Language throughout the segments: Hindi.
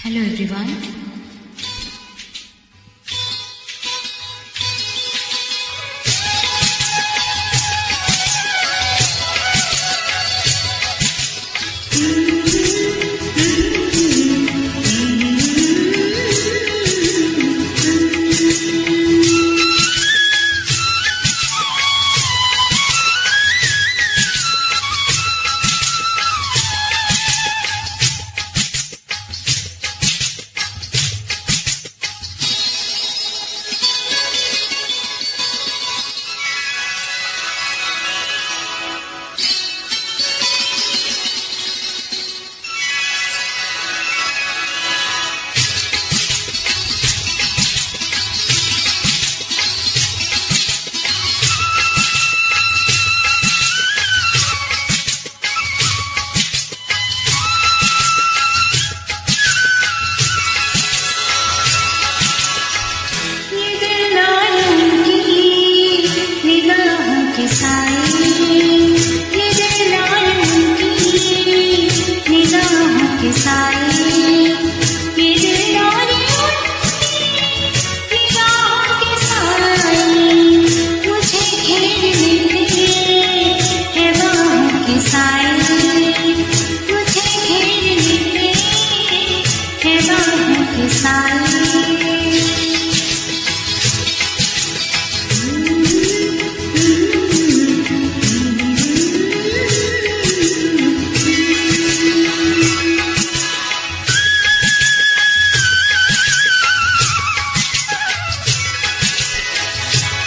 Hello everyone.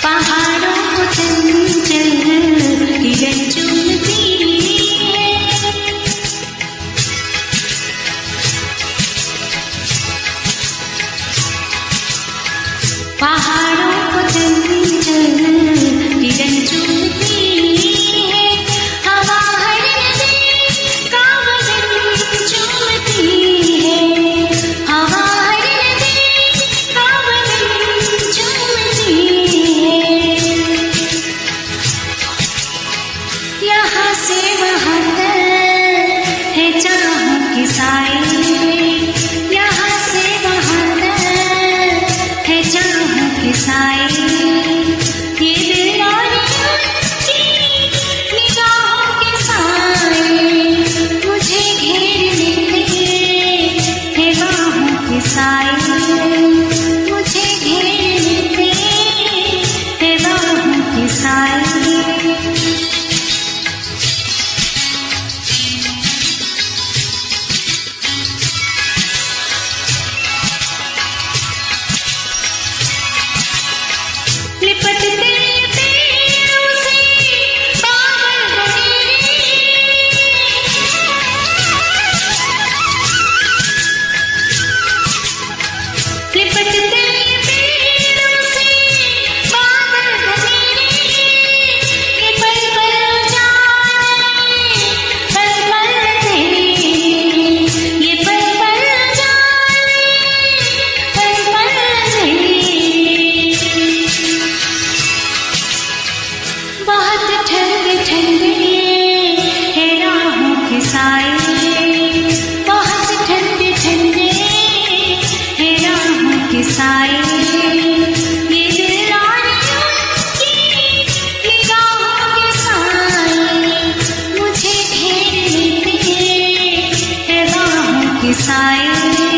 पहाड़ों को चंचल किरण चूमती है, पहाड़ों को चंचल किरण चूमती है, हवा हर नदी का बदन चूमती है, हवा हर नदी का बदन चूमती है। यहाँ से वहाँ तक है चाहों की साई, यहाँ से वहाँ तक है चाहों की साई। ये दिल और उनकी निगाहों के साए मुझे घेर लेते हैं, बाहों की साई मुझे घेर लेते हैं, बाहों की साई। लिपटते पेड़ों से बादल बने, लिपटते पेड़ों से बादल बने, ये पल पल जाने पल पल तेरे, ये पल पल जाने पल पल तेरे। बहुत ठंडे ठंडे है राहों के साए, बहुत ठंडे ठंडे है राहों के साए। ये दिल और उनकी निगाहों के साए मुझे घेर लेते हैं, बाहों के साए।